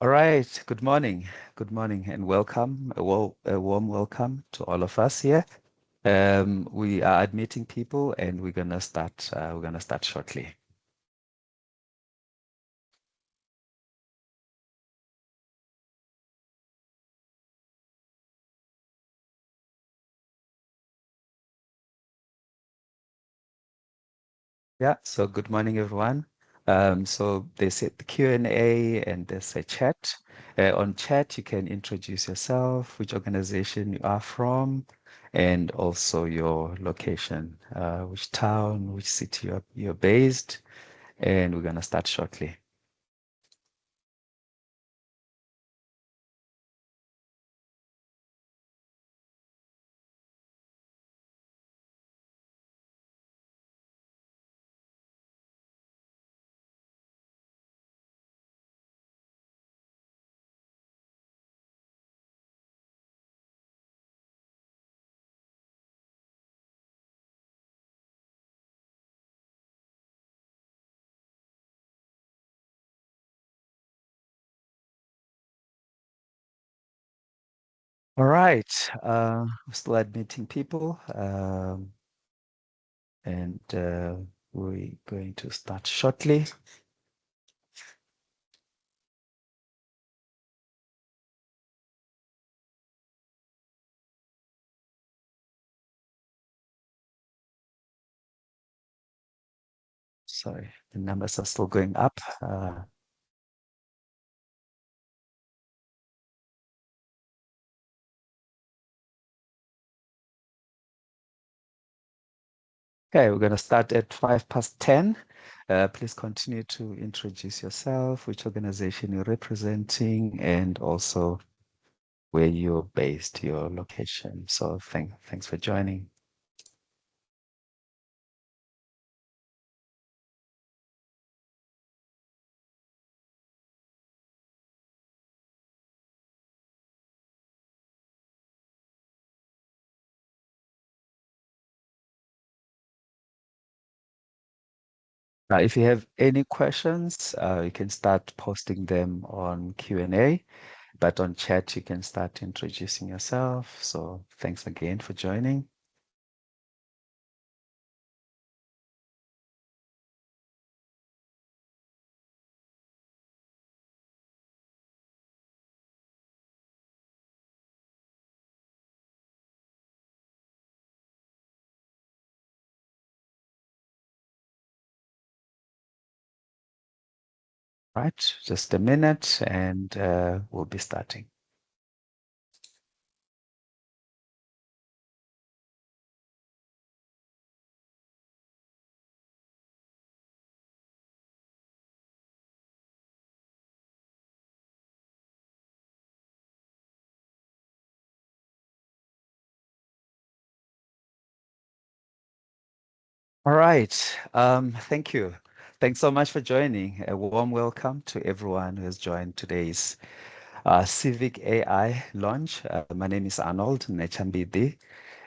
All right. Good morning. Good morning and welcome. A warm welcome to all of us here. We are admitting people and we're gonna start. We're gonna start shortly. Yeah. So good morning, everyone. So there's the Q&A and there's a chat. On chat, you can introduce yourself, which organization you are from, and also your location, which town, which city you're based, and we're gonna start shortly. All right. We're still admitting people, and we're going to start shortly. Sorry, the numbers are still going up. Okay, we're going to start at 10:05. Please continue to introduce yourself, which organization you're representing, and also where you're based, your location. So thanks for joining. If you have any questions, you can start posting them on Q&A, but on chat, you can start introducing yourself. So thanks again for joining. Right, just a minute and we'll be starting. All right, thank you. Thanks so much for joining. A warm welcome to everyone who has joined today's Civic AI launch. My name is Arnold Nechambidi.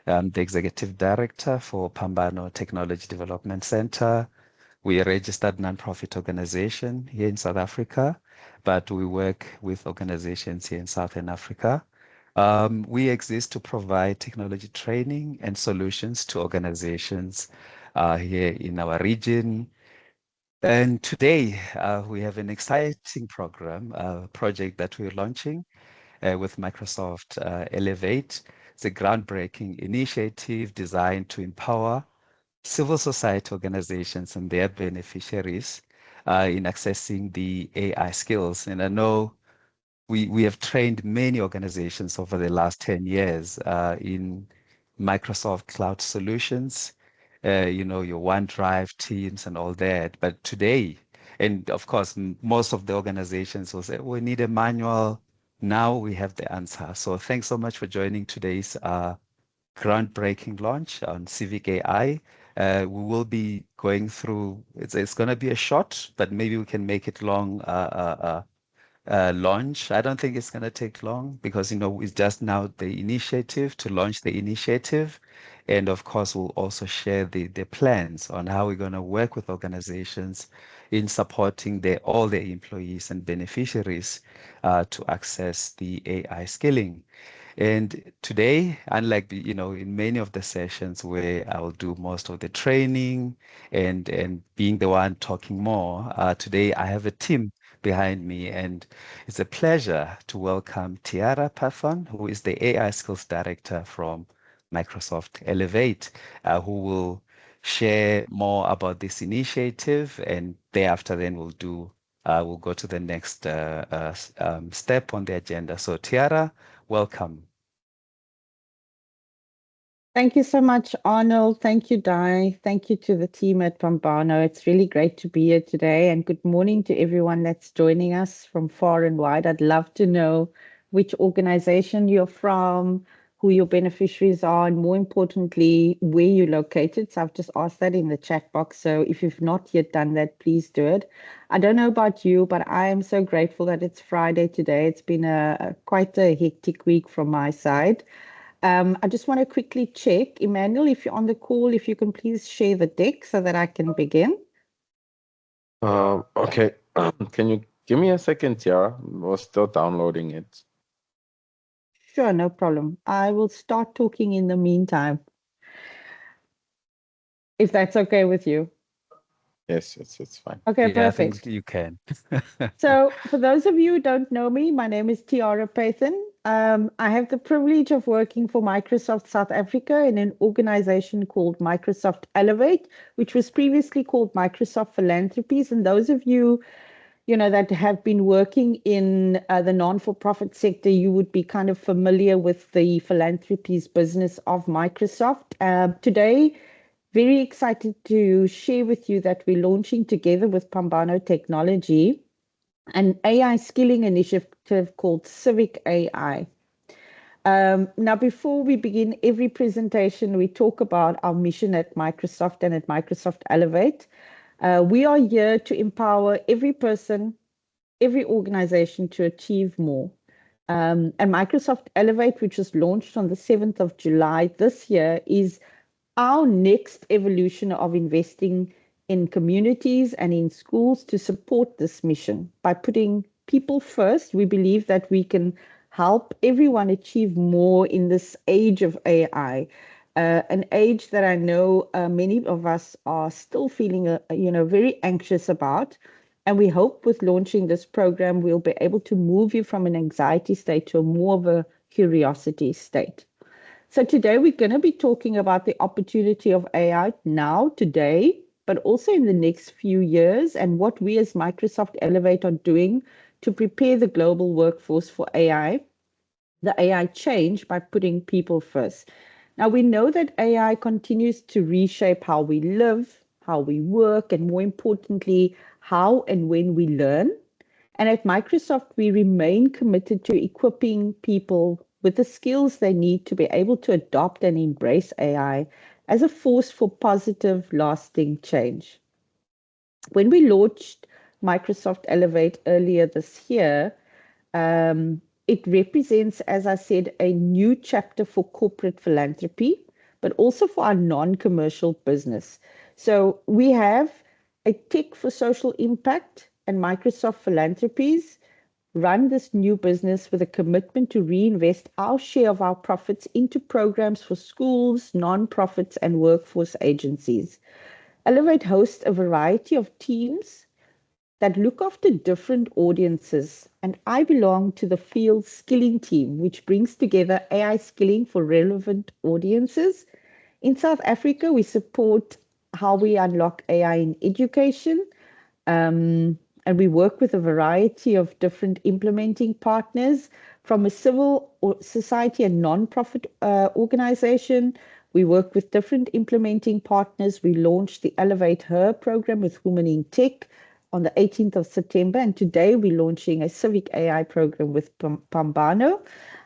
I'm the Executive Director for Phambano Technology Development Center. We are a registered nonprofit organization here in South Africa, but we work with organizations here in Southern Africa. We exist to provide technology training and solutions to organizations here in our region. And today we have an exciting project that we're launching with Microsoft Elevate. It's a groundbreaking initiative designed to empower civil society organizations and their beneficiaries in accessing the AI skills. And I know we have trained many organizations over the last 10 years in Microsoft Cloud solutions, your OneDrive, Teams, and all that. But today, and of course, most of the organizations will say, we need a manual. Now we have the answer. So thanks so much for joining today's groundbreaking launch on Civic AI. We will be going through, it's going to be a short, but maybe we can make it long launch. I don't think it's going to take long because, it's just now the initiative to launch the initiative. And of course, we'll also share the plans on how we're going to work with organizations in supporting all their employees and beneficiaries to access the AI skilling. And today, unlike in many of the sessions where I will do most of the training and being the one talking more, today I have a team behind me, and it's a pleasure to welcome Tiara Pathon, who is the AI Skills Director from Microsoft Elevate, who will share more about this initiative, and thereafter then we'll go to the next step on the agenda. So Tiara, welcome. Thank you so much, Arnold. Thank you, Di. Thank you to the team at Phambano. It's really great to be here today. And good morning to everyone that's joining us from far and wide. I'd love to know which organization you're from, who your beneficiaries are, and more importantly, where you're located. So I've just asked that in the chat box. So if you've not yet done that, please do it. I don't know about you, but I am so grateful that it's Friday today. It's been quite a hectic week from my side. I just want to quickly check, Emmanuel, if you're on the call, if you can please share the deck so that I can begin. Okay. Can you give me a second, Tiara? We're still downloading it. Sure, no problem. I will start talking in the meantime, if that's okay with you. Yes, it's fine. Okay, Yeah, perfect. I think you can. So for those of you who don't know me, my name is Tiara Pathan. I have the privilege of working for Microsoft South Africa in an organization called Microsoft Elevate, which was previously called Microsoft Philanthropies. And those of you, that have been working in the non-for-profit sector, you would be kind of familiar with the philanthropies business of Microsoft. Today, very excited to share with you that we're launching together with Phambano Technology an AI skilling initiative called Civic AI. Now, before we begin every presentation, we talk about our mission at Microsoft and at Microsoft Elevate. We are here to empower every person, every organization to achieve more. And Microsoft Elevate, which was launched on the 7th of July this year, is our next evolution of investing in communities and in schools to support this mission. By putting people first, we believe that we can help everyone achieve more in this age of AI, an age that I know many of us are still feeling, very anxious about. And we hope with launching this program, we'll be able to move you from an anxiety state to more of a curiosity state. So today we're going to be talking about the opportunity of AI now, today, but also in the next few years, and what we as Microsoft Elevate are doing to prepare the global workforce for AI, the AI change by putting people first. Now, we know that AI continues to reshape how we live, how we work, and more importantly, how and when we learn. And at Microsoft, we remain committed to equipping people with the skills they need to be able to adopt and embrace AI as a force for positive, lasting change. When we launched Microsoft Elevate earlier this year, it represents, as I said, a new chapter for corporate philanthropy, but also for our non-commercial business. So we have a tech for social impact, and Microsoft Philanthropies run this new business with a commitment to reinvest our share of our profits into programs for schools, nonprofits, and workforce agencies. Elevate hosts a variety of teams that look after different audiences, and I belong to the field skilling team, which brings together AI skilling for relevant audiences. In South Africa, we support how we unlock AI in education, and we work with a variety of different implementing partners from a civil society and non-profit organization. We work with different implementing partners. We launched the Elevate Her program with Women in Tech on the 18th of September, and today we're launching a Civic AI program with Phambano.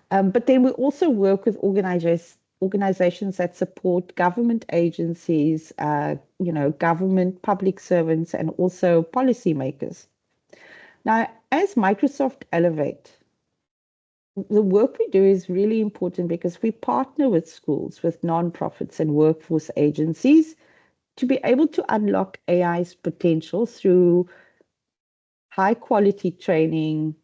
But then we also work with organizations that support government agencies, government, public servants, and also policymakers. Now, as Microsoft Elevate, the work we do is really important because we partner with schools, with nonprofits and workforce agencies to be able to unlock AI's potential through high quality training,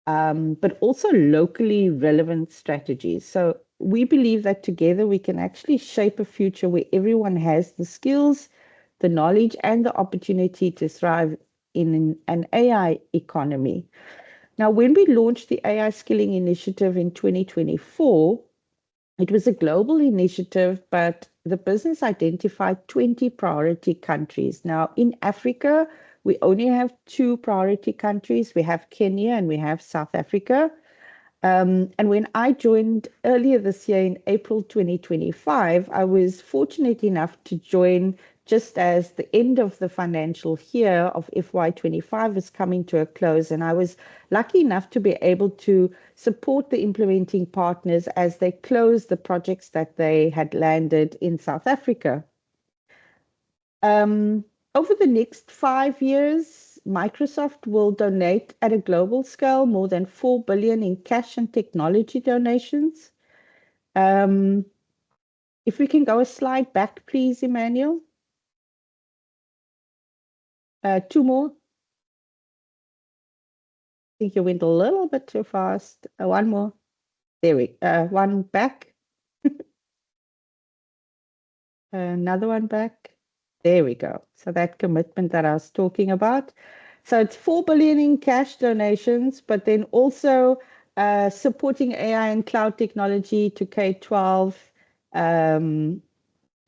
but also locally relevant strategies. So we believe that together we can actually shape a future where everyone has the skills, the knowledge, and the opportunity to thrive in an AI economy. Now, when we launched the AI Skilling Initiative in 2024, it was a global initiative, but the business identified 20 priority countries. Now, in Africa, we only have two priority countries. We have Kenya and we have South Africa. And when I joined earlier this year in April 2025, I was fortunate enough to join just as the end of the financial year of FY25 was coming to a close. And I was lucky enough to be able to support the implementing partners as they closed the projects that they had landed in South Africa. Over the next 5 years, Microsoft will donate at a global scale more than 4 billion in cash and technology donations. If we can go a slide back, please, Emmanuel. Two more. I think you went a little bit too fast. One more. There we one back. Another one back. There we go. So that commitment that I was talking about. So it's 4 billion in cash donations, but then also supporting AI and cloud technology to K-12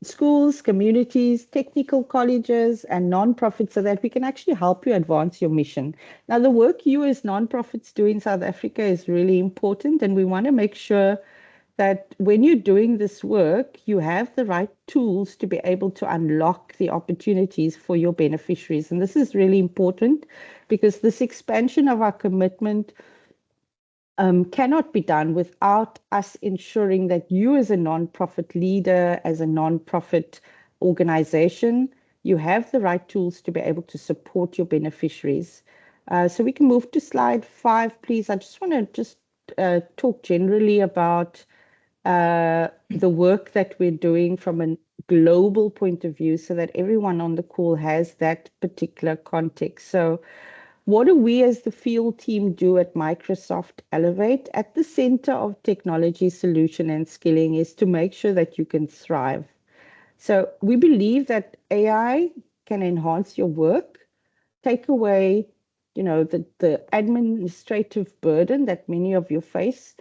schools, communities, technical colleges, and nonprofits so that we can actually help you advance your mission. Now, the work you as nonprofits do in South Africa is really important, and we want to make sure that when you're doing this work, you have the right tools to be able to unlock the opportunities for your beneficiaries. And this is really important because this expansion of our commitment cannot be done without us ensuring that you as a nonprofit leader, as a nonprofit organization, you have the right tools to be able to support your beneficiaries. So we can move to slide 5, please. I just want to talk generally about the work that we're doing from a global point of view so that everyone on the call has that particular context. So what do we as the field team do at Microsoft Elevate? At the center of technology solution and skilling is to make sure that you can thrive. So we believe that AI can enhance your work, take away, the administrative burden that many of you face,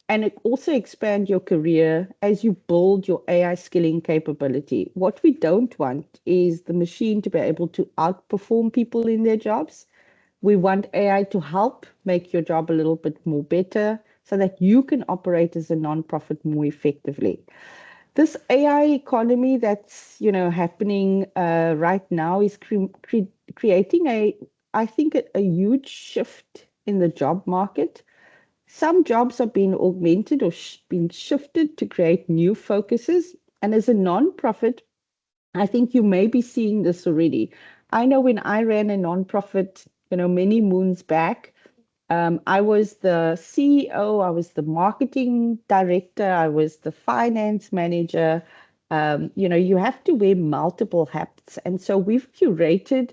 and it also expand your career as you build your AI skilling capability. What we don't want is the machine to be able to outperform people in their jobs. We want AI to help make your job a little bit more better so that you can operate as a nonprofit more effectively. This AI economy that's happening right now is creating I think a huge shift in the job market. Some jobs are being augmented or being shifted to create new focuses. And as a nonprofit, I think you may be seeing this already. I know when I ran a nonprofit, many moons back, I was the CEO, I was the marketing director, I was the finance manager. You have to wear multiple hats. And so we've curated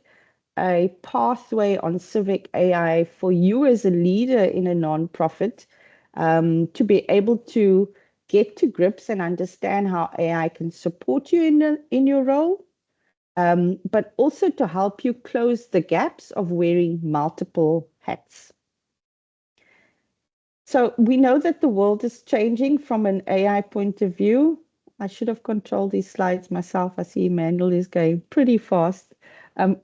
a pathway on Civic AI for you as a leader in a nonprofit to be able to get to grips and understand how AI can support you in your role, but also to help you close the gaps of wearing multiple hats. So we know that the world is changing from an AI point of view. I should have controlled these slides myself. I see Emmanuel is going pretty fast.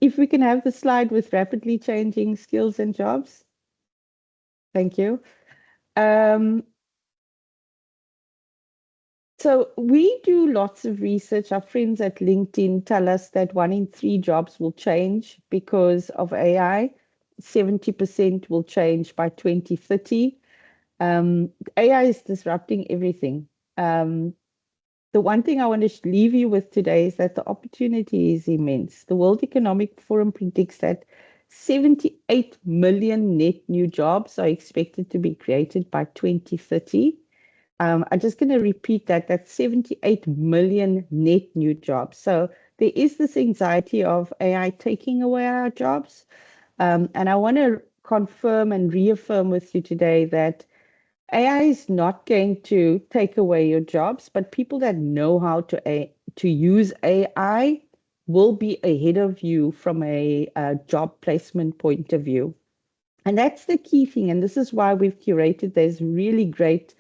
If we can have the slide with rapidly changing skills and jobs. Thank you. So we do lots of research. Our friends at LinkedIn tell us that 1 in 3 jobs will change because of AI. 70% will change by 2030. AI is disrupting everything. The one thing I want to leave you with today is that the opportunity is immense. The World Economic Forum predicts that 78 million net new jobs are expected to be created by 2030. I'm just going to repeat that. That's 78 million net new jobs. So there is this anxiety of AI taking away our jobs. And I want to confirm and reaffirm with you today that AI is not going to take away your jobs, but people that know how to use AI will be ahead of you from a job placement point of view. And that's the key thing. And this is why we've curated these really great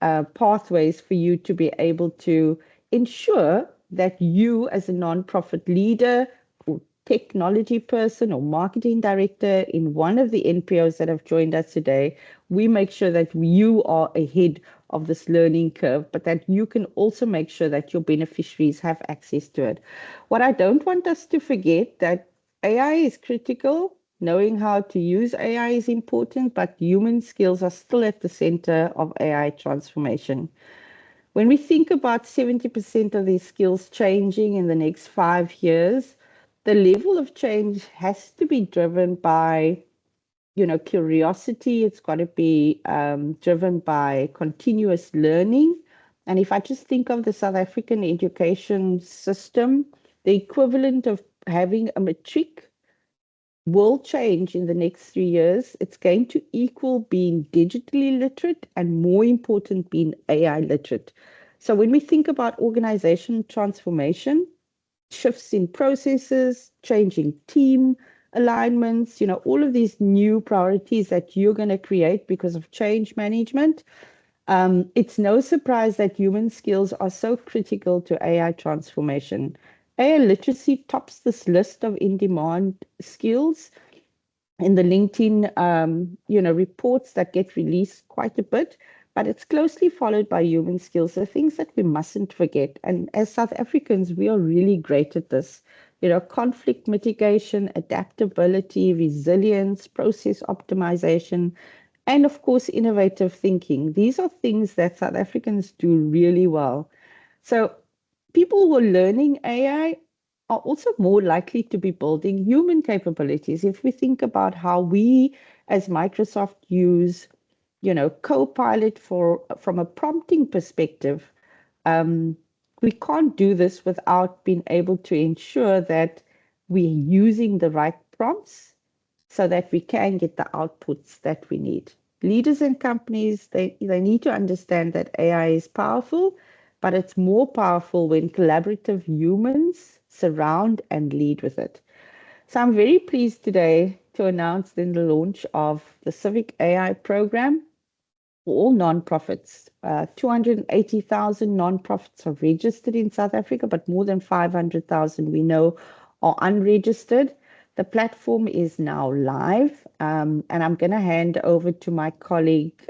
pathways for you to be able to ensure that you, as a nonprofit leader or technology person or marketing director in one of the NPOs that have joined us today, we make sure that you are ahead of this learning curve, but that you can also make sure that your beneficiaries have access to it. What I don't want us to forget that AI is critical. Knowing how to use AI is important, but human skills are still at the center of AI transformation. When we think about 70% of these skills changing in the next 5 years, the level of change has to be driven by, curiosity. It's got to be driven by continuous learning. And if I just think of the South African education system, the equivalent of having a matric will change in the next 3 years. It's going to equal being digitally literate and, more important, being AI literate. So when we think about organization transformation, shifts in processes, changing team alignments, all of these new priorities that you're going to create because of change management, it's no surprise that human skills are so critical to AI transformation. AI literacy tops this list of in-demand skills in the LinkedIn, reports that get released quite a bit, but it's closely followed by human skills, the things that we mustn't forget. And as South Africans, we are really great at this. Conflict mitigation, adaptability, resilience, process optimization, and of course, innovative thinking. These are things that South Africans do really well. So people who are learning AI are also more likely to be building human capabilities. If we think about how we as Microsoft use, Copilot from a prompting perspective, we can't do this without being able to ensure that we're using the right prompts so that we can get the outputs that we need. Leaders and companies, they need to understand that AI is powerful, but it's more powerful when collaborative humans surround and lead with it. So I'm very pleased today to announce then the launch of the Civic AI Program for all nonprofits. 280,000 nonprofits are registered in South Africa, but more than 500,000 we know are unregistered. The platform is now live, and I'm going to hand over to my colleague,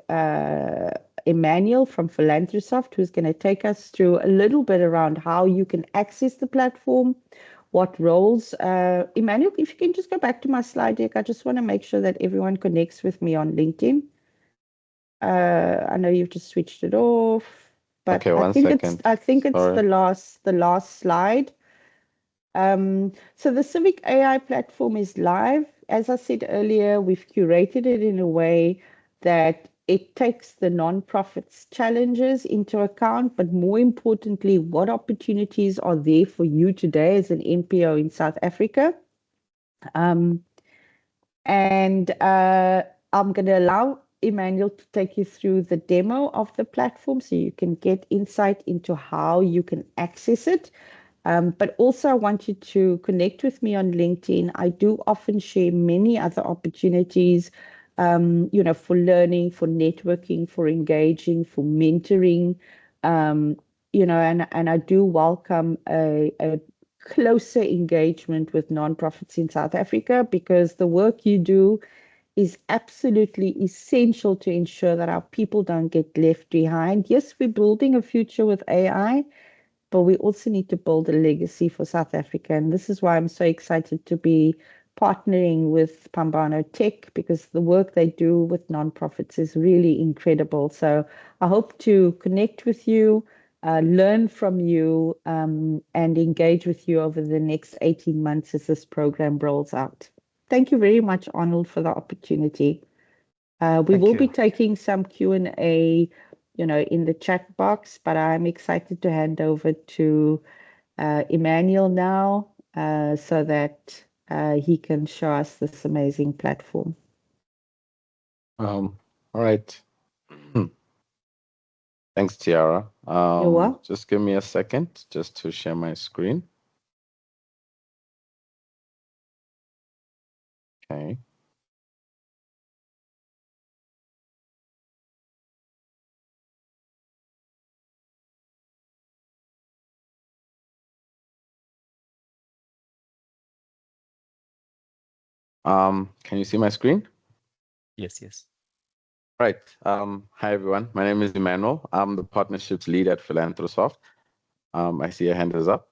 Emmanuel from Philanthrosoft, who's going to take us through a little bit around how you can access the platform, what roles. Emmanuel, if you can just go back to my slide deck, I just want to make sure that everyone connects with me on LinkedIn. I know you've just switched it off, but Okay, I think it's Sorry. the last slide. So the Civic AI platform is live. As I said earlier, we've curated it in a way that it takes the nonprofits' challenges into account, but more importantly, what opportunities are there for you today as an NPO in South Africa? I'm going to allow Emmanuel to take you through the demo of the platform so you can get insight into how you can access it. But also I want you to connect with me on LinkedIn. I do often share many other opportunities, for learning, for networking, for engaging, for mentoring, and I do welcome a closer engagement with nonprofits in South Africa, because the work you do is absolutely essential to ensure that our people don't get left behind. Yes, we're building a future with AI, but we also need to build a legacy for South Africa. And this is why I'm so excited to be partnering with PhambanoTech, because the work they do with nonprofits is really incredible. So I hope to connect with you, learn from you, and engage with you over the next 18 months as this program rolls out. Thank you very much, Arnold, for the opportunity. We Thank will be you. taking some Q&A, in the chat box, but I'm excited to hand over to Emmanuel now, so that he can show us this amazing platform. All right. Thanks, Tiara. You're welcome. Just give me a second just to share my screen. Okay. Can you see my screen? Yes, yes. Right. Hi, everyone. My name is Emmanuel. I'm the partnerships lead at PhambanoTech. I see your hand is up.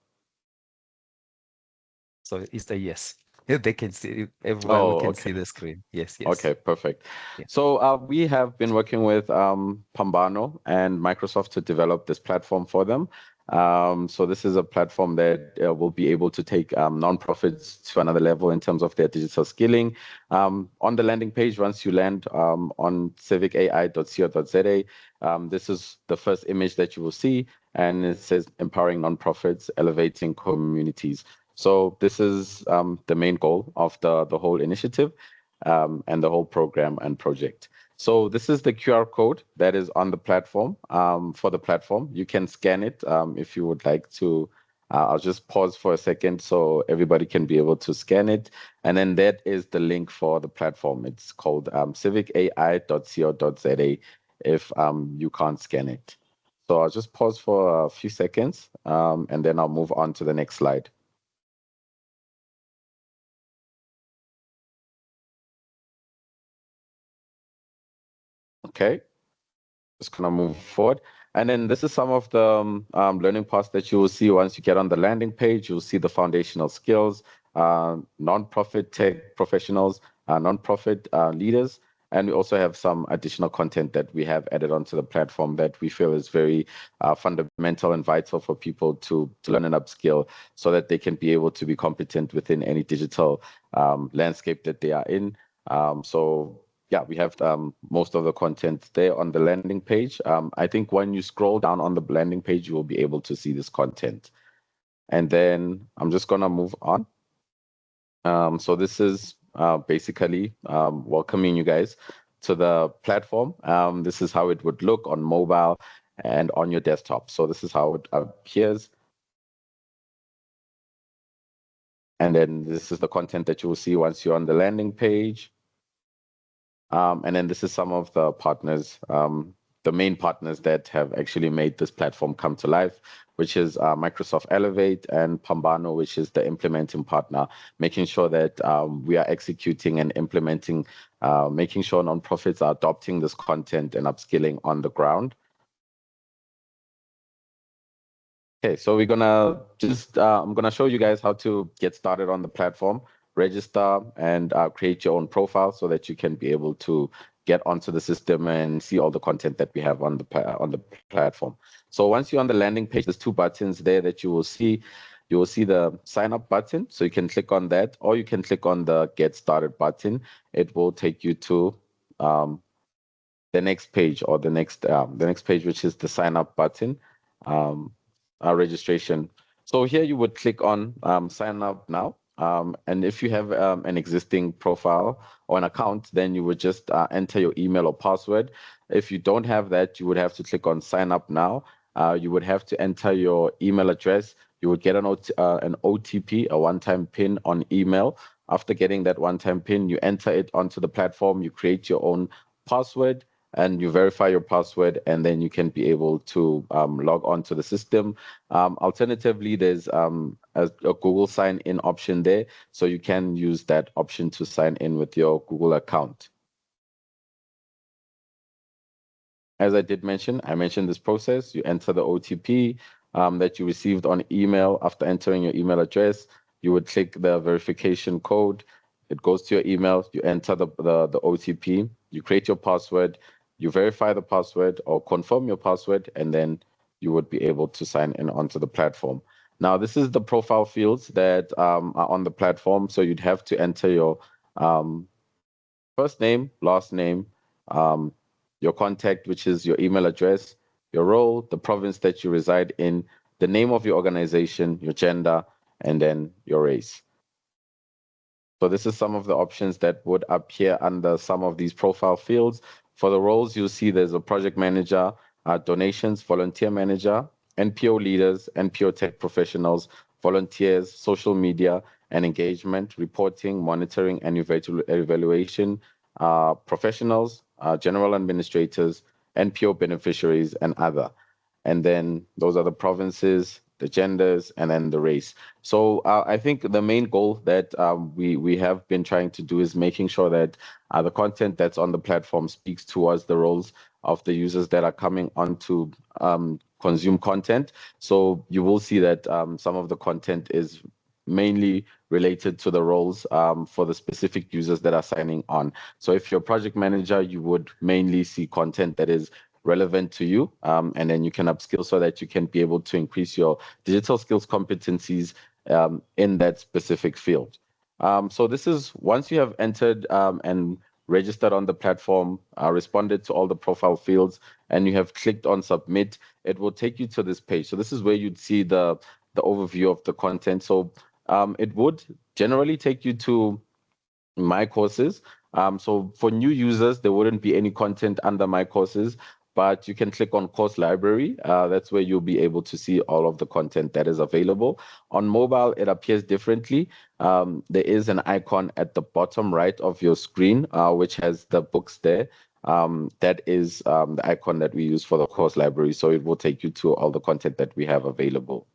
So it's a yes. They can see, everyone, we can see the screen. Yes, yes. Okay, perfect. Yeah. So we have been working with Phambano and Microsoft to develop this platform for them. So this is a platform that will be able to take nonprofits to another level in terms of their digital skilling. On the landing page, once you land on civicai.co.za, this is the first image that you will see, and it says empowering nonprofits, elevating communities. So this is the main goal of the whole initiative. And the whole program and project. So this is the QR code that is on the platform. For the platform, you can scan it if you would like to. I'll just pause for a second so everybody can be able to scan it. And then that is the link for the platform. It's called civicai.co.za if you can't scan it. So I'll just pause for a few seconds and then I'll move on to the next slide. Okay, just gonna move forward. And then this is some of the learning paths that you will see once you get on the landing page. You'll see the foundational skills, non-profit tech professionals, non-profit leaders, and we also have some additional content that we have added onto the platform that we feel is very fundamental and vital for people to learn and upskill so that they can be able to be competent within any digital landscape that they are in. So yeah, we have most of the content there on the landing page. I think when you scroll down on the landing page, you will be able to see this content. And then I'm just going to move on. So this is basically welcoming you guys to the platform. This is how it would look on mobile and on your desktop. So this is how it appears. And then this is the content that you will see once you're on the landing page. And then this is some of the partners, the main partners that have actually made this platform come to life, which is Microsoft Elevate and Phambano, which is the implementing partner, making sure that we are executing and implementing, making sure nonprofits are adopting this content and upskilling on the ground. Okay, so we're gonna just, I'm gonna show you guys how to get started on the platform, register and create your own profile so that you can be able to get onto the system and see all the content that we have on the platform. So once you're on the landing page, there's two buttons there that you will see. You will see the sign up button, so you can click on that, or you can click on the get started button. It will take you to the next page or the next page, which is the sign up button. Registration. So here you would click on sign up now. And if you have an existing profile or an account, then you would just enter your email or password. If you don't have that, you would have to click on sign up now. You would have to enter your email address. You would get an OTP, a one-time PIN on email. After getting that one-time PIN, you enter it onto the platform. You create your own password and you verify your password, and then you can be able to log on to the system. Alternatively, there's a Google sign-in option there, so you can use that option to sign in with your Google account. As I did mention, I mentioned this process. You enter the OTP that you received on email. After entering your email address, you would click the verification code. It goes to your email. You enter the OTP. You create your password. You verify the password or confirm your password, and then you would be able to sign in onto the platform. Now, this is the profile fields that are on the platform. So you'd have to enter your First name, last name, your contact, which is your email address, your role, the province that you reside in, the name of your organization, your gender, and then your race. So this is some of the options that would appear under some of these profile fields. For the roles, you'll see there's a project manager, donations, volunteer manager, NPO leaders, NPO tech professionals, volunteers, social media and engagement, reporting, monitoring, and evaluation, professionals, general administrators, NPO beneficiaries, and other. And then those are the provinces, the genders, and then the race. So I think the main goal that we have been trying to do is making sure that the content that's on the platform speaks towards the roles of the users that are coming on to consume content. So you will see that some of the content is mainly related to the roles for the specific users that are signing on. So if you're a project manager, you would mainly see content that is relevant to you, and then you can upskill so that you can be able to increase your digital skills competencies in that specific field. So this is once you have entered and registered on the platform, responded to all the profile fields, and you have clicked on submit, it will take you to this page. So this is where you'd see the overview of the content. So it would generally take you to my courses. So for new users, there wouldn't be any content under my courses, but you can click on course library. That's where you'll be able to see all of the content that is available. On mobile, it appears differently. There is an icon at the bottom right of your screen, which has the books there. That is the icon that we use for the course library. So it will take you to all the content that we have available.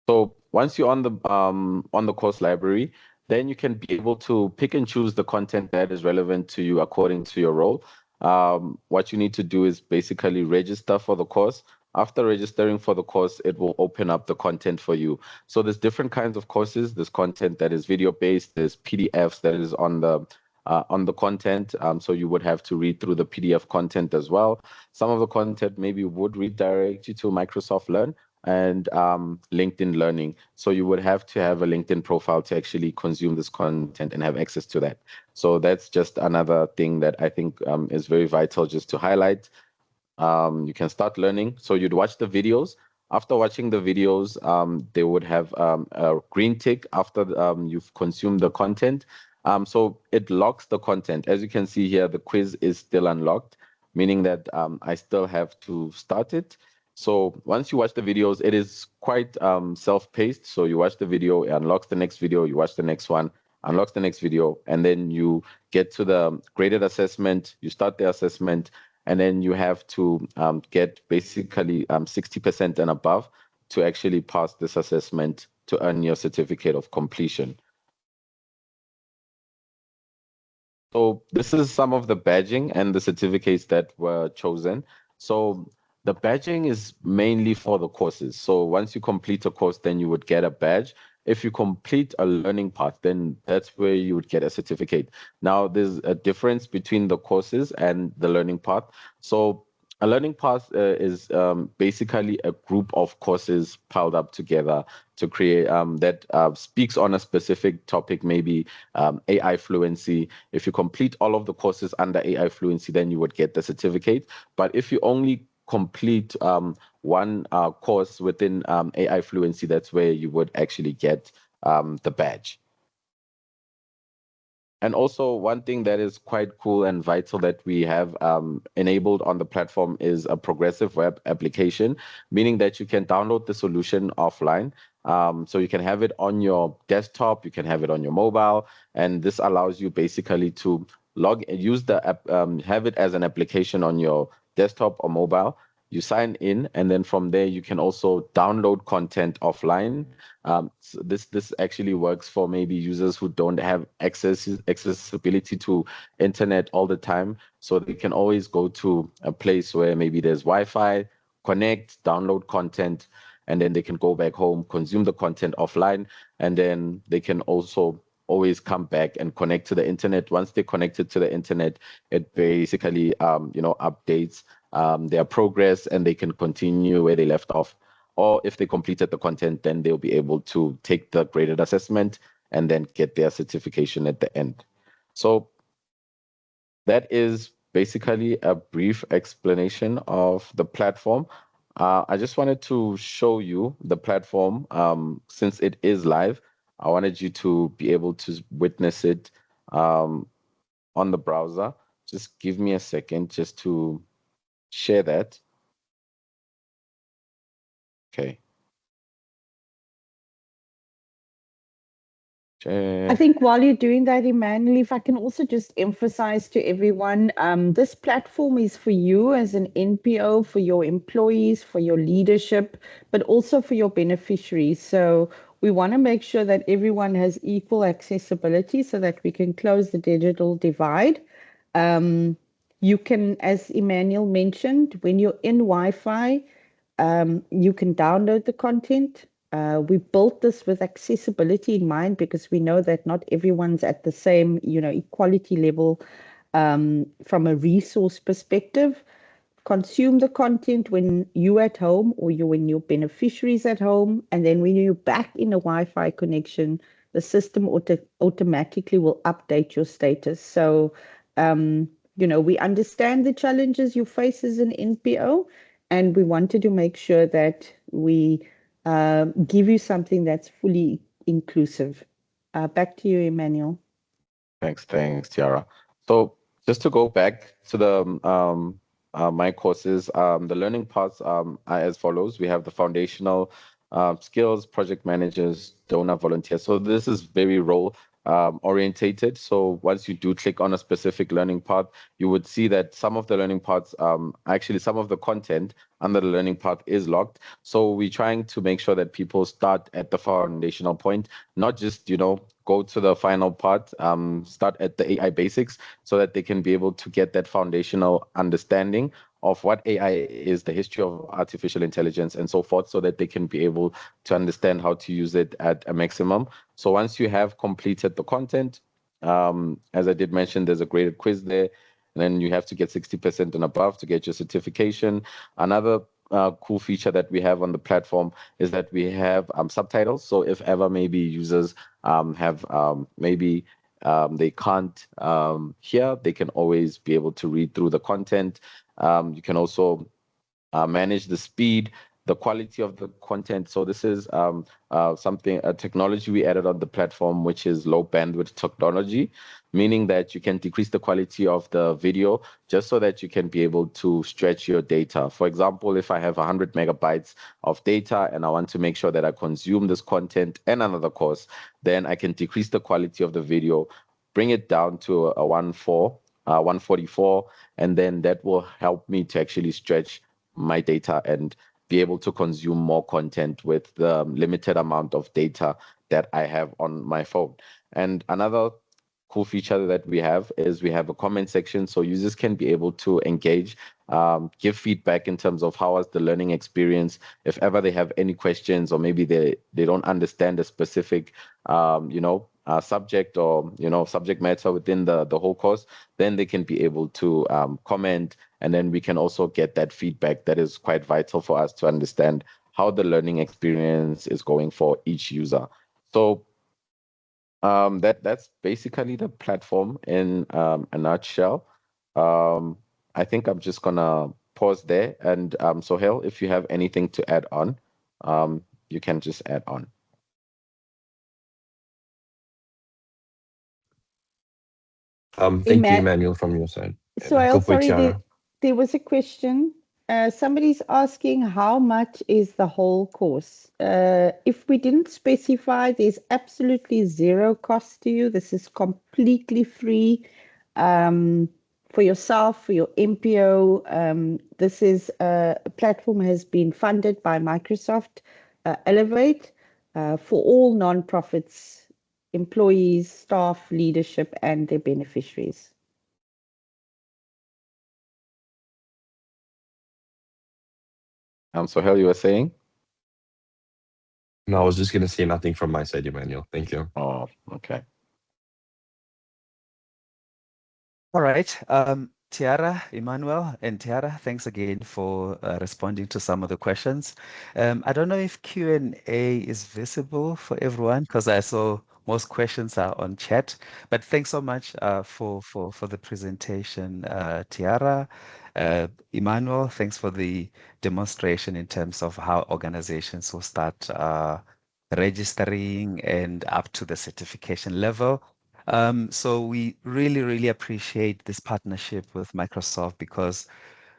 So once you're on the course library, then you can be able to pick and choose the content that is relevant to you according to your role. What you need to do is basically register for the course. After registering for the course, it will open up the content for you. So there's different kinds of courses. There's content that is video-based. There's PDFs that is on the content. So you would have to read through the PDF content as well. Some of the content maybe would redirect you to Microsoft Learn and LinkedIn Learning. So you would have to have a LinkedIn profile to actually consume this content and have access to that. So that's just another thing that I think is very vital just to highlight. You can start learning. So you'd watch the videos. After watching the videos, they would have a green tick after you've consumed the content. So it locks the content. As you can see here, the quiz is still unlocked, meaning that I still have to start it. So once you watch the videos, it is quite self-paced. So you watch the video, it unlocks the next video, you watch the next one, unlocks the next video, and then you get to the graded assessment, you start the assessment, and then you have to get basically 60% and above to actually pass this assessment to earn your certificate of completion. So this is some of the badging and the certificates that were chosen. So the badging is mainly for the courses. So once you complete a course, then you would get a badge. If you complete a learning path, then that's where you would get a certificate. Now, there's a difference between the courses and the learning path. So a learning path is basically a group of courses piled up together to create that speaks on a specific topic, maybe AI fluency. If you complete all of the courses under AI fluency, then you would get the certificate. But if you only complete one course within AI fluency, that's where you would actually get the badge. And also one thing that is quite cool and vital that we have enabled on the platform is a progressive web application, meaning that you can download the solution offline. So you can have it on your desktop, you can have it on your mobile, and this allows you basically to use the app, have it as an application on your desktop or mobile. You sign in, and then from there you can also download content offline. So this actually works for maybe users who don't have accessibility to internet all the time. So they can always go to a place where maybe there's Wi-Fi, connect, download content, and then they can go back home, consume the content offline, and then they can also always come back and connect to the internet. Once they're connected to the internet, it basically updates their progress, and they can continue where they left off. Or if they completed the content, then they'll be able to take the graded assessment and then get their certification at the end. So that is basically a brief explanation of the platform. I just wanted to show you the platform since it is live. I wanted you to be able to witness it on the browser. Just give me a second just to share that. Okay. I think while you're doing that, Emmanuel, if I can also just emphasize to everyone, this platform is for you as an NPO, for your employees, for your leadership, but also for your beneficiaries. So we want to make sure that everyone has equal accessibility so that we can close the digital divide. You can, as Emmanuel mentioned, when you're in Wi-Fi, you can download the content. We built this with accessibility in mind because we know that not everyone's at the same, equality level from a resource perspective. Consume the content when you're at home or when your beneficiaries at home, and then when you're back in a Wi-Fi connection, the system automatically will update your status. So, we understand the challenges you face as an NPO, and we wanted to make sure that we give you something that's fully inclusive. Back to you, Emmanuel. Thanks, Tiara. So just to go back to the my courses, the learning paths are as follows. We have the foundational skills, project managers, donor volunteers. So this is very role orientated. So once you do click on a specific learning path, you would see that some of the learning paths, actually some of the content under the learning path is locked. So we're trying to make sure that people start at the foundational point, not just, go to the final part, start at the AI basics so that they can be able to get that foundational understanding of what AI is, the history of artificial intelligence and so forth, so that they can be able to understand how to use it at a maximum. So once you have completed the content, as I did mention, there's a graded quiz there, and then you have to get 60% and above to get your certification. Another cool feature that we have on the platform is that we have subtitles. So if ever maybe users have maybe they can't hear, they can always be able to read through the content. You can also manage the speed, the quality of the content. So this is a technology we added on the platform, which is low bandwidth technology, meaning that you can decrease the quality of the video just so that you can be able to stretch your data. For example, if I have 100 megabytes of data and I want to make sure that I consume this content and another course, then I can decrease the quality of the video, bring it down to a 144, and then that will help me to actually stretch my data and be able to consume more content with the limited amount of data that I have on my phone. And another cool feature that we have is we have a comment section, so users can be able to engage, give feedback in terms of how was the learning experience. If ever they have any questions, or maybe they don't understand a specific subject or subject matter within the whole course, then they can be able to comment, and then we can also get that feedback that is quite vital for us to understand how the learning experience is going for each user. So that's basically the platform in a nutshell. I think I'm just gonna pause there, and Sohail, if you have anything to add on, you can just add on. Thank you, Emmanuel, from your side. So, sorry, there was a question. Somebody's asking how much is the whole course? If we didn't specify, there's absolutely zero cost to you. This is completely free for yourself, for your NPO. This is a platform has been funded by Microsoft Elevate for all nonprofits, employees, staff, leadership, and their beneficiaries. Sohail, you were saying? No, I was just going to say nothing from my side, Emmanuel. Thank you. Oh, okay. All right. Tiara, Emmanuel, and Tiara, thanks again for responding to some of the questions. I don't know if Q&A is visible for everyone because I saw most questions are on chat. But thanks so much for the presentation, Tiara. Emmanuel, thanks for the demonstration in terms of how organizations will start registering and up to the certification level. So we really, really appreciate this partnership with Microsoft because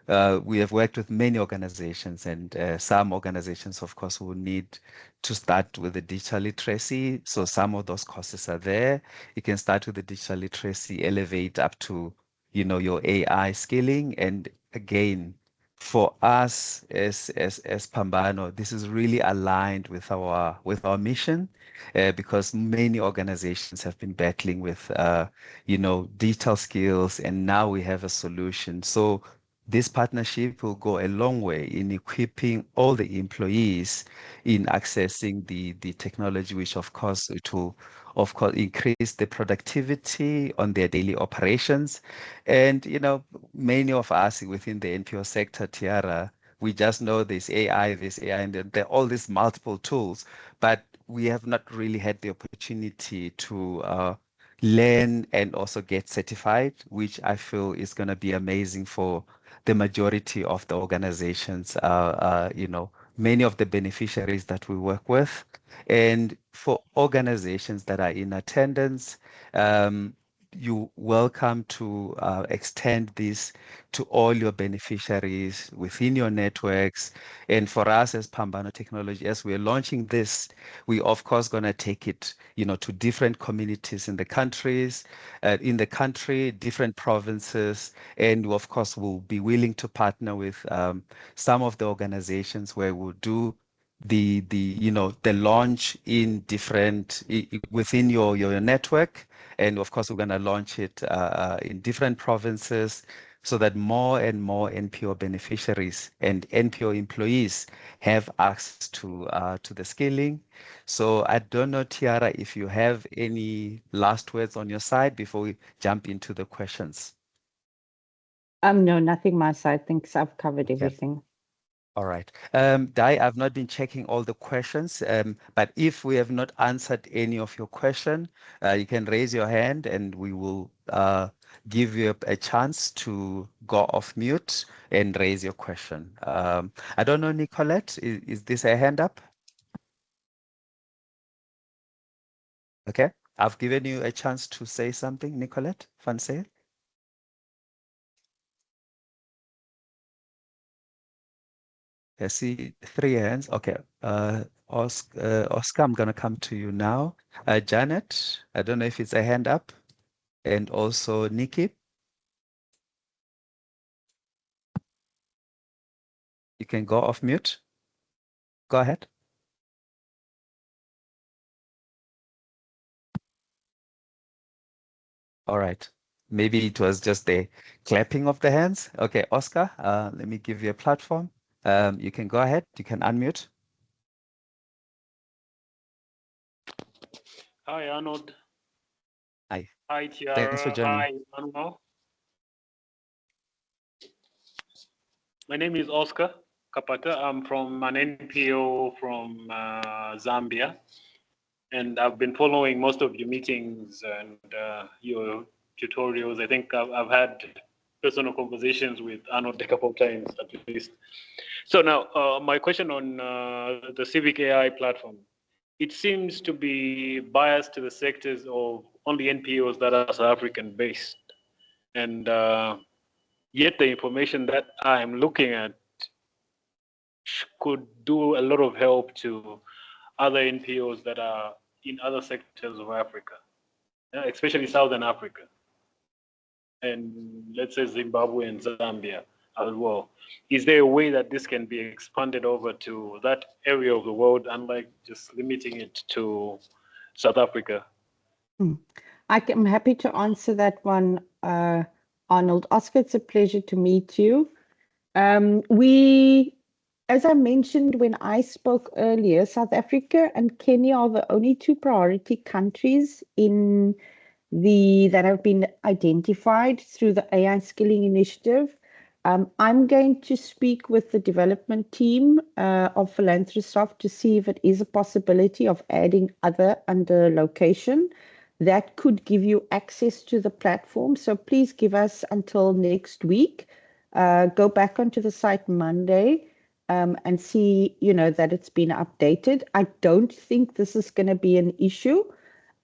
we have worked with many organizations, and some organizations, of course, will need to start with the digital literacy. So some of those courses are there. You can start with the digital literacy, elevate up to, your AI skilling. And again, for us as Phambano, this is really aligned with our mission, because many organizations have been battling with digital skills, and now we have a solution. So this partnership will go a long way in equipping all the employees in accessing the technology, which of course it will increase the productivity on their daily operations. And many of us within the NPO sector, Tiara, we just know this AI, and there are all these multiple tools, but we have not really had the opportunity to learn and also get certified, which I feel is going to be amazing for the majority of the organizations, many of the beneficiaries that we work with. And for organizations that are in attendance, you're welcome to extend this to all your beneficiaries within your networks. And for us as Phambano Technology, as we're launching this, we of course going to take it, to different communities in the country, different provinces, and of course we'll be willing to partner with some of the organizations where we'll do the launch in different within your network. And of course, we're going to launch it in different provinces so that more and more NPO beneficiaries and NPO employees have access to the skilling. So I don't know, Tiara, if you have any last words on your side before we jump into the questions. No, nothing my side. Thanks. I've covered everything. All right. Dai, I've not been checking all the questions, but if we have not answered any of your question, you can raise your hand and we will give you a chance to go off mute and raise your question. I don't know, Nicolette, is this a hand up? Okay. I've given you a chance to say something, Nicolette Van Zyl. I see 3 hands. Okay. Oscar, I'm going to come to you now. Janet, I don't know if it's a hand up. And also Nikki. You can go off mute. Go ahead. All right. Maybe it was just the clapping of the hands. Okay, Oscar, let me give you a platform. You can go ahead. You can unmute. Hi, Arnold. Hi. Hi, Tiara. Thanks for joining. Hi, Manuel. My name is Oscar Kapata. I'm from an NPO from Zambia. And I've been following most of your meetings and your tutorials. I think I've had personal conversations with Arnold a couple of times at least. So now, my question on the Civic AI platform. It seems to be biased to the sectors of only NPOs that are South African based. And yet the information that I'm looking at could do a lot of help to other NPOs that are in other sectors of Africa, especially Southern Africa. And let's say Zimbabwe and Zambia as well. Is there a way that this can be expanded over to that area of the world, unlike just limiting it to South Africa? I'm happy to answer that one, Arnold. Oscar, it's a pleasure to meet you. As I mentioned when I spoke earlier, South Africa and Kenya are the only 2 priority countries that have been identified through the AI Skilling Initiative. I'm going to speak with the development team of Philanthrosoft to see if it is a possibility of adding other under location that could give you access to the platform. So please give us until next week. Go back onto the site Monday and see, that it's been updated. I don't think this is going to be an issue.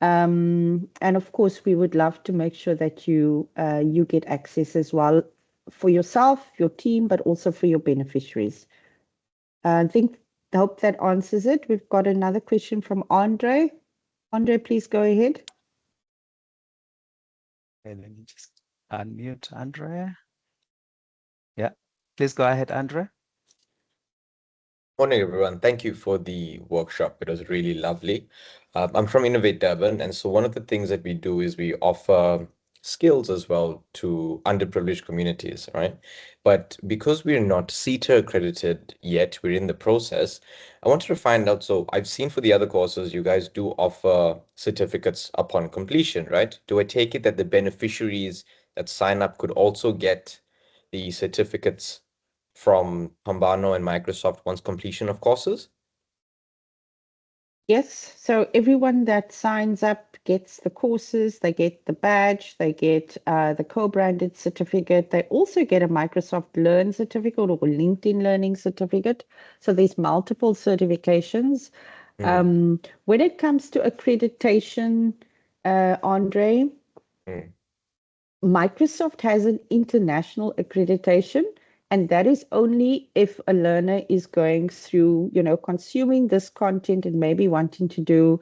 And of course, we would love to make sure that you get access as well for yourself, your team, but also for your beneficiaries. I hope that answers it. We've got another question from Andre. Andre, please go ahead. Okay, let me just unmute Andre. Yeah, please go ahead, Andre. Morning, everyone. Thank you for the workshop. It was really lovely. I'm from Innovate Durban, and so one of the things that we do is we offer skills as well to underprivileged communities, right? But because we're not CETA accredited yet, we're in the process. I wanted to find out, so I've seen for the other courses, you guys do offer certificates upon completion, right? Do I take it that the beneficiaries that sign up could also get the certificates from Phambano and Microsoft once completion of courses? Yes, so everyone that signs up gets the courses, they get the badge, they get the co-branded certificate. They also get a Microsoft Learn certificate or LinkedIn Learning certificate. So there's multiple certifications. When it comes to accreditation, Andre, Microsoft has an international accreditation, and that is only if a learner is going through, consuming this content and maybe wanting to do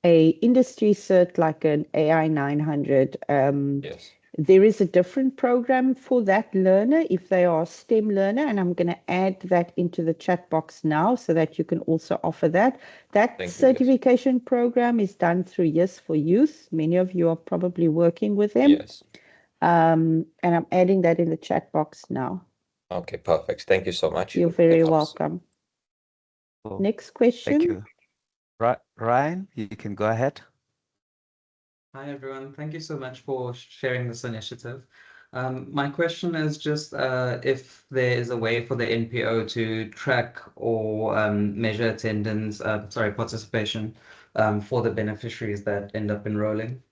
a industry cert like an AI 900. Yes. There is a different program for that learner if they are a STEM learner, and I'm going to add that into the chat box now so that you can also offer that. That certification program is done through Yes for Youth. Many of you are probably working with them. Yes. And I'm adding that in the chat box now. Okay, perfect. Thank you so much. You're very welcome. Cool. Next question. Thank you. Ryan, you can go ahead. Hi, everyone. Thank you so much for sharing this initiative. My question is just if there is a way for the NPO to track or measure attendance, participation for the beneficiaries that end up enrolling.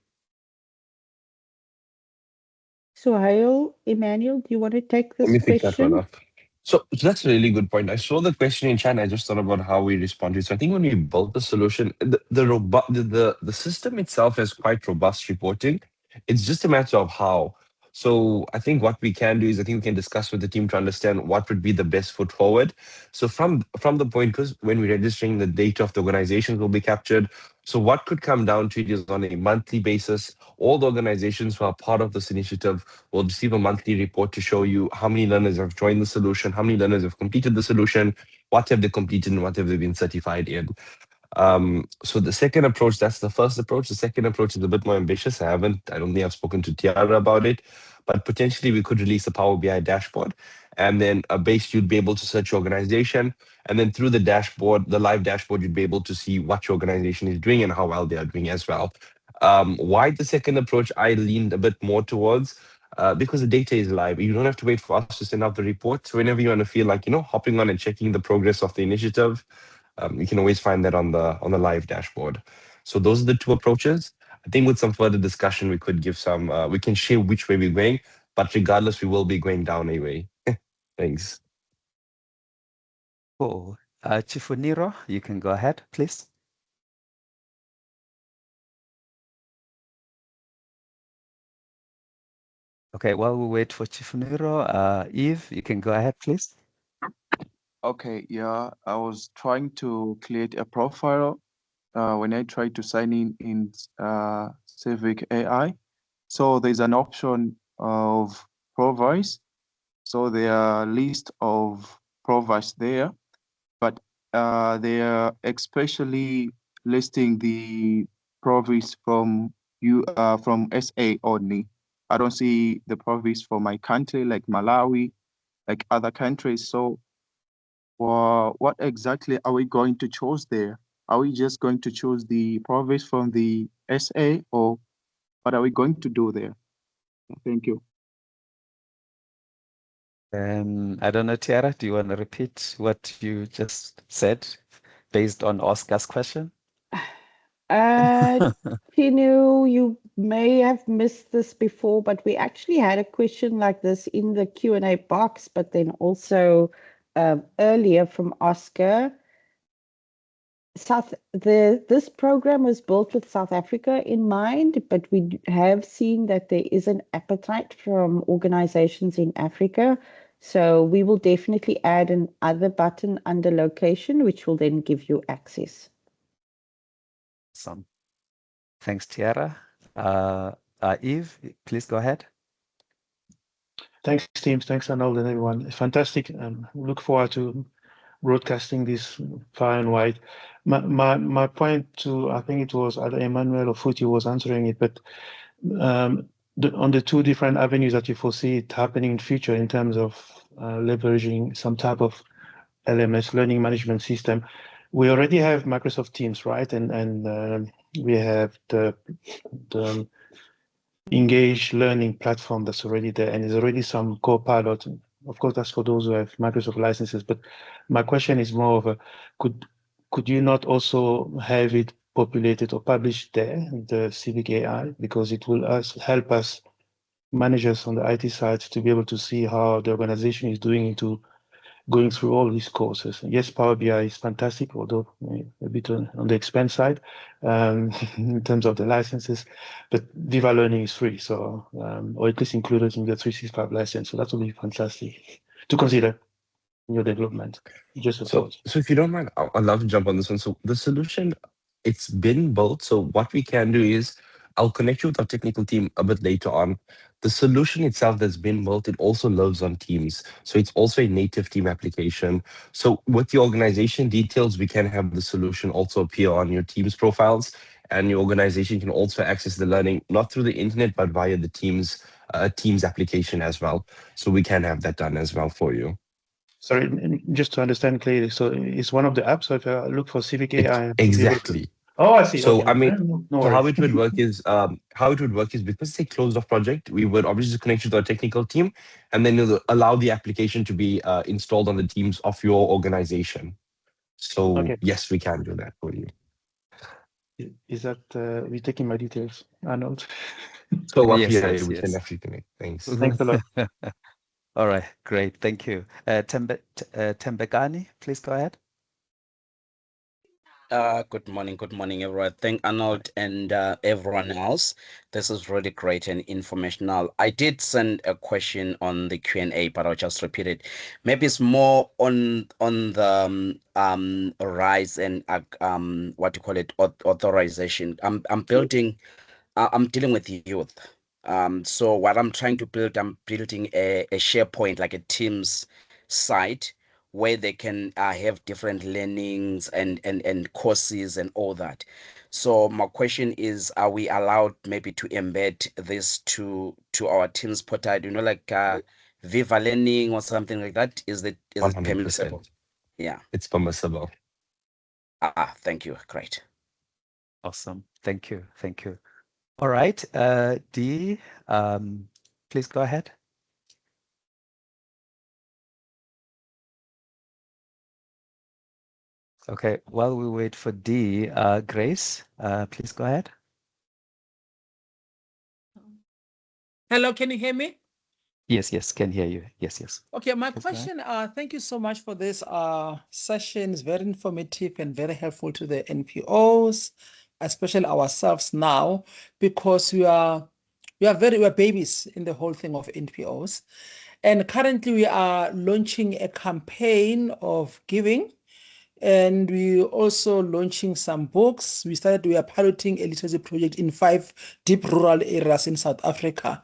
Suhail, Emmanuel, do you want to take this Let me pick that one question? up. So that's a really good point. I saw the question in chat. I just thought about how we respond to it. So I think when we built the solution, the system itself has quite robust reporting. It's just a matter of how. So I think what we can do is I think we can discuss with the team to understand what would be the best foot forward. So from the point, because when we're registering, the data of the organizations will be captured. So what could come down to it is on a monthly basis, all the organizations who are part of this initiative will receive a monthly report to show you how many learners have joined the solution, how many learners have completed the solution, what have they completed, and what have they been certified in. So the second approach, that's the first approach. The second approach is a bit more ambitious. I don't think I've spoken to Tiara about it, but potentially we could release a Power BI dashboard, and then a base, you'd be able to search your organization. And then through the dashboard, the live dashboard, you'd be able to see what your organization is doing and how well they are doing as well. Why the second approach I leaned a bit more towards, because the data is live. You don't have to wait for us to send out the report. So whenever you want to feel like, hopping on and checking the progress of the initiative, you can always find that on the live dashboard. So those are the two approaches. I think with some further discussion, we could give we can share which way we're going, but regardless, we will be going down a way. Thanks. Cool. Chifuniro, you can go ahead, please. Okay, while we wait for Chifuniro, Eve, you can go ahead, please. Okay, yeah, I was trying to create a profile when I tried to sign in Civic AI. So there's an option of provides. So there are a list of provides there, but they are especially listing the province from SA only. I don't see the province for my country like Malawi, like other countries. So what exactly are we going to choose there? Are we just going to choose the province from the SA, or what are we going to do there? Thank you. I don't know, Tiara, do you want to repeat what you just said based on Oscar's question? Tinu, you may have missed this before, but we actually had a question like this in the Q&A box, but then also earlier from Oscar. This program was built with South Africa in mind, but we have seen that there is an appetite from organizations in Africa. So we will definitely add an other button under location, which will then give you access. Awesome. Thanks, Tiara. Eve, please go ahead. Thanks, teams. Thanks, Arnold and everyone. Fantastic. Look forward to broadcasting this far and wide. My point to, I think it was either Emmanuel or Futi was answering it, but on the two different avenues that you foresee it happening in future in terms of leveraging some type of LMS, learning management system, we already have Microsoft Teams, right? And we have the Engage learning platform that's already there, and there's already some Copilot. Of course, that's for those who have Microsoft licenses. But my question is more of a, could you not also have it populated or published there, the Civic AI, because it will help us managers on the IT side to be able to see how the organization is doing into going through all these courses. Yes, Power BI is fantastic, although a bit on the expense side in terms of the licenses, but Viva Learning is free, so or at least included in the 365 license. So that will be fantastic to consider in your development. Just a thought. So if you don't mind, I'd love to jump on this one. So the solution, it's been built. So what we can do is I'll connect you with our technical team a bit later on. The solution itself that's been built, it also lives on Teams. So it's also a native team application. So with the organization details, we can have the solution also appear on your Teams profiles. And your organization can also access the learning, not through the internet, but via the Teams application as well. So we can have that done as well for you. Sorry, just to understand clearly, so it's one of the apps. So if I look for Civic AI, Exactly. Oh, I see. So Okay. I mean, no so how worries. it would work is because it's a closed off project, we would obviously connect you to our technical team, and then you'll allow the application to be installed on the teams of your organization. So Okay. yes, we can do that for you. Is that we taking my details, Arnold? So what Yes, we yes, we can yes. definitely connect. Thanks. Thanks a lot. All right, great. Thank you. Tembekani, please go ahead. Good morning, everyone. Thank Arnold and everyone else. This is really great and informational. I did send a question on the Q&A, but I'll just repeat it. Maybe it's more on the rise and what you call it, authorization. I'm dealing with youth. So what I'm trying to build, I'm building a SharePoint, like a Teams site where they can have different learnings and courses and all that. So my question is, are we allowed maybe to embed this to our Teams portal, like Viva Learning or something like that? Is it 100%. permissible? Yeah. It's permissible. Thank you. Great. Awesome. Thank you. Thank you. All right. Dee, please go ahead. Okay, while we wait for Dee, Grace, please go ahead. Hello, can you hear me? Yes, can hear you. Yes. Okay, my Please go ahead. question, thank you so much for this session. It's very informative and very helpful to the NPOs, especially ourselves now, because we are babies in the whole thing of NPOs. And currently we are launching a campaign of giving, and we also launching some books. We are piloting a literacy project in 5 deep rural areas in South Africa.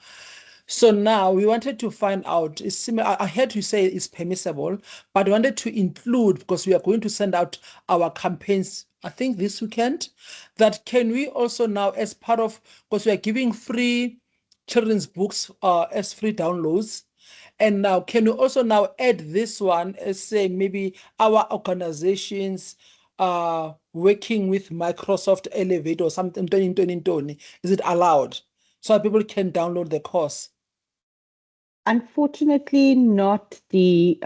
So now we wanted to find out, it's similar, I heard you say it's permissible, but I wanted to include, because we are going to send out our campaigns, I think this weekend, that can we also now, as part of, because we are giving free children's books as free downloads, and now can we also now add this one as, say, maybe our organizations working with Microsoft Elevate or something, is it allowed? So people can download the course. Unfortunately, not the.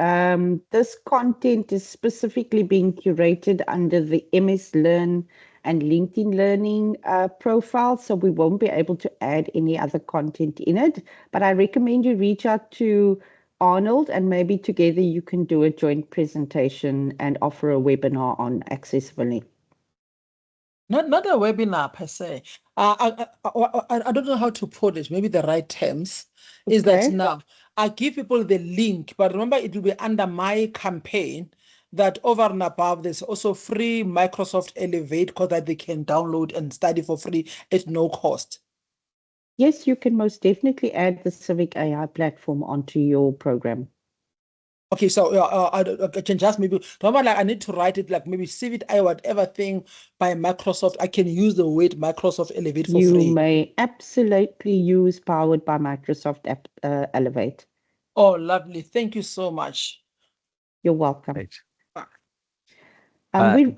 This content is specifically being curated under the MS Learn and LinkedIn Learning profile, so we won't be able to add any other content in it. But I recommend you reach out to Arnold, and maybe together you can do a joint presentation and offer a webinar on accessibility. Not a webinar per se. I don't know how to put it. Maybe the right terms is that Okay. now I give people the link, but remember it will be under my campaign that over and above there's also free Microsoft Elevate code that they can download and study for free at no cost. Yes, you can most definitely add the Civic AI platform onto your program. Okay, so I can just maybe remember, like I need to write it like maybe Civic AI whatever thing by Microsoft. I can use the word Microsoft Elevate for You free. may absolutely use powered by Microsoft Elevate. Oh, lovely. Thank you so much. You're welcome. Right.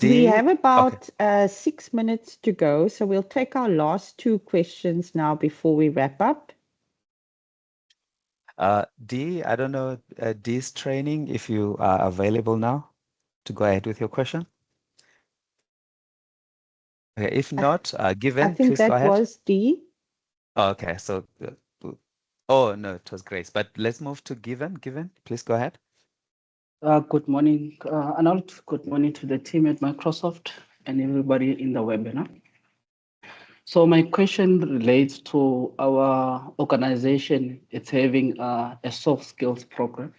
We have Okay. about 6 minutes to go, so we'll take our last two questions now before we wrap up. Dee, I don't know, Dee's training, if you are available now to go ahead with your question. Okay, if not, I Given, think please go that ahead. was D. Oh, okay, so, oh no, it was Grace, but let's move to Given. Given, please go ahead. Good morning, Arnold. Good morning to the team at Microsoft and everybody in the webinar. So my question relates to our organization. It's having a soft skills program,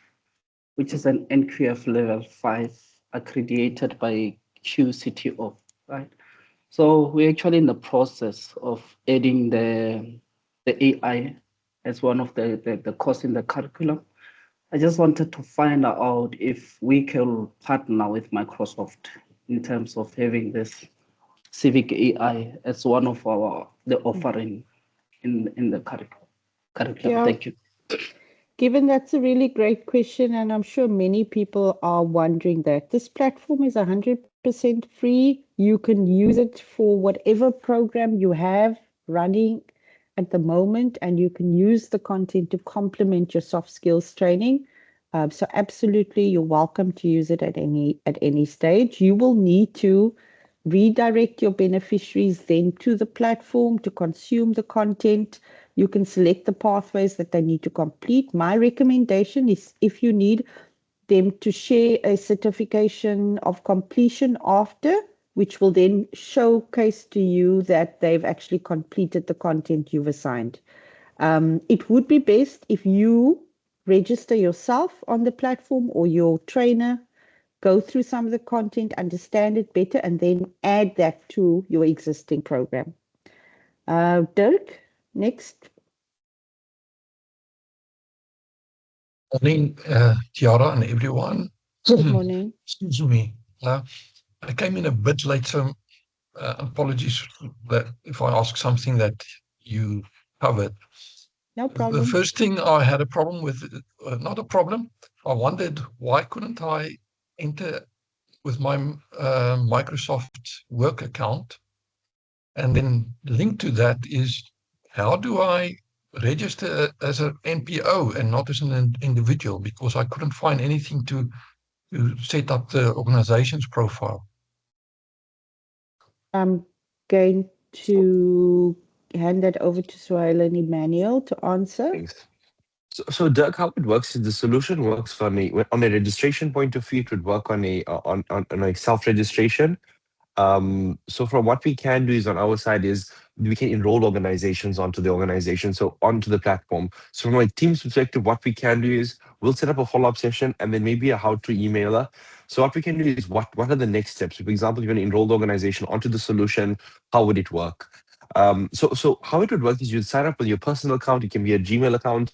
which is an NQF level 5 accredited by QCTO, right? So we're actually in the process of adding the AI as one of the course in the curriculum. I just wanted to find out if we can partner with Microsoft in terms of having this Civic AI as one of the offering in the curriculum. Yeah. Thank you. Given that's a really great question, and I'm sure many people are wondering that. This platform is 100% free. You can use it for whatever program you have running at the moment, and you can use the content to complement your soft skills training. So absolutely, you're welcome to use it at any stage. You will need to redirect your beneficiaries then to the platform to consume the content. You can select the pathways that they need to complete. My recommendation is if you need them to share a certification of completion after, which will then showcase to you that they've actually completed the content you've assigned. It would be best if you register yourself on the platform or your trainer, go through some of the content, understand it better, and then add that to your existing program. Dirk, next. Morning, Tiara and everyone. Good morning. Excuse me. I came in a bit late, so apologies that if I ask something that you covered. No problem. The first thing I had a problem with, not a problem, I wondered why couldn't I enter with my Microsoft work account? And then linked to that is, how do I register as an NPO and not as an individual? Because I couldn't find anything to set up the organization's profile. I'm going to hand that over to Swahil and Emmanuel to answer. Thanks. So Dirk, how it works is the solution works for on a registration point of view, it would work on a self-registration. So from what we can do is on our side is we can enroll organizations onto the organization, so onto the platform. So from a team's perspective, what we can do is we'll set up a follow-up session and then maybe a how-to emailer. So what we can do is what are the next steps? For example, you're going to enroll the organization onto the solution, how would it work? So how it would work is you'd sign up with your personal account, it can be a Gmail account,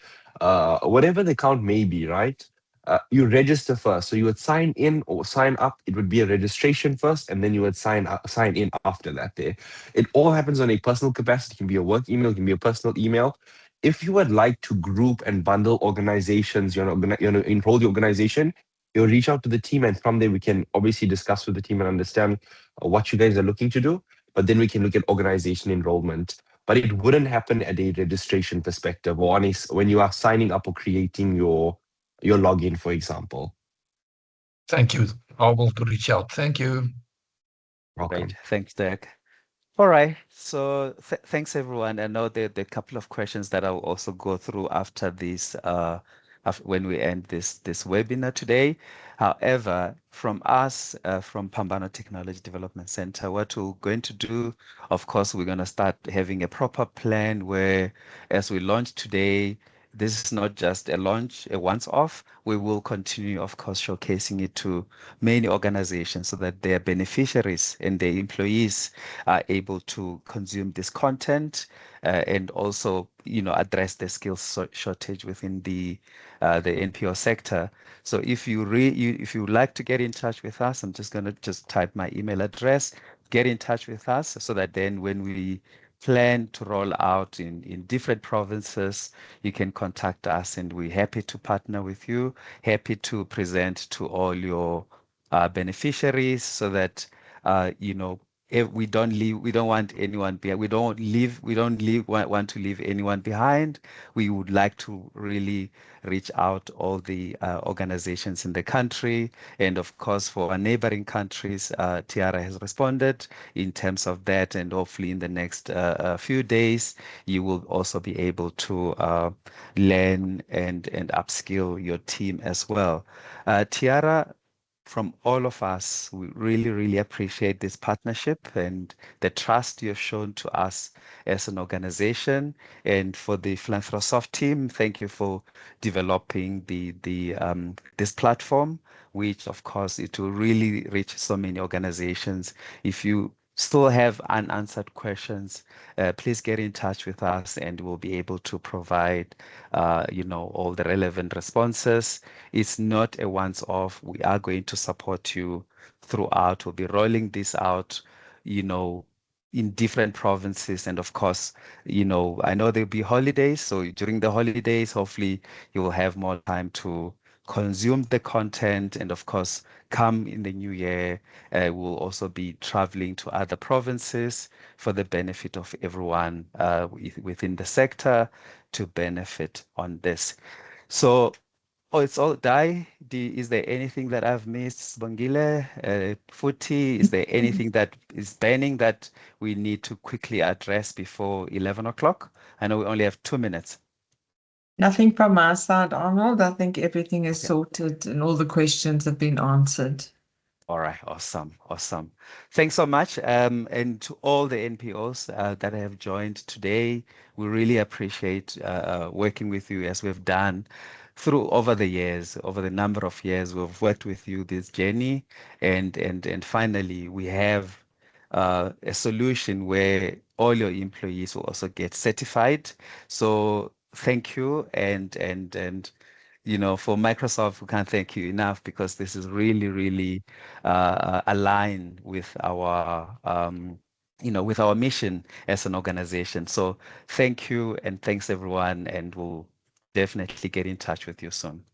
whatever the account may be, right? You register first. So you would sign in or sign up. It would be a registration first, and then you would sign in after that day. It all happens on a personal capacity. It can be a work email, it can be a personal email. If you would like to group and bundle organizations, enroll the organization, you'll reach out to the team, and from there we can obviously discuss with the team and understand what you guys are looking to do. But then we can look at organization enrollment. but it wouldn't happen at a registration perspective or when you are signing up or creating your login, for example. Thank you. I will reach out. Thank you. Welcome. Great. Thanks, Dirk. All right. So thanks, everyone. I know there are a couple of questions that I'll also go through after this, when we end this webinar today. However, from us, from Phambano Technology Development Center, what we're going to do, of course, we're going to start having a proper plan where, as we launch today, this is not just a launch, a once-off. We will continue, of course, showcasing it to many organizations so that their beneficiaries and their employees are able to consume this content, and also, address the skills shortage within the NPO sector. So if you would like to get in touch with us, I'm just going to type my email address. Get in touch with us so that then when we plan to roll out in different provinces, you can contact us, and we're happy to partner with you, happy to present to all your beneficiaries so that if we don't want anyone behind. We don't want to leave anyone behind. We would like to really reach out all the organizations in the country, and of course for our neighboring countries. Tiara has responded in terms of that, and hopefully in the next few days you will also be able to learn and upskill your team as well. Tiara, from all of us, we really appreciate this partnership and the trust you have shown to us as an organization. And for the Philanthrosoft team, thank you for developing this platform, which of course it will really reach so many organizations. If you still have unanswered questions, please get in touch with us, and we'll be able to provide all the relevant responses. It's not a once-off. We are going to support you throughout. We'll be rolling this out, in different provinces. And of course, I know there'll be holidays. So during the holidays, hopefully you will have more time to consume the content. And of course, come in the new year, we'll also be traveling to other provinces for the benefit of everyone within the sector to benefit on this. So, it's all Dai. Is there anything that I've missed, Bongile, Futi? Is there anything that is burning that we need to quickly address before 11 o'clock? I know we only have 2 minutes. Nothing from my side, Arnold. I think everything is sorted and all the questions have been answered. All right, awesome. Thanks so much. And to all the NPOs that have joined today, we really appreciate working with you as we've done over the number of years we've worked with you this journey, and finally we have a solution where all your employees will also get certified. So thank you, and for Microsoft, we can't thank you enough, because this is really aligned with our with our mission as an organization. So thank you, and thanks everyone, and we'll definitely get in touch with you soon.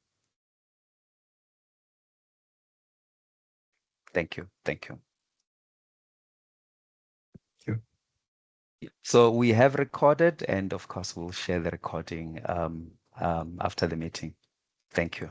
Thank you. Thank you. So we have recorded, and of course we'll share the recording after the meeting. Thank you.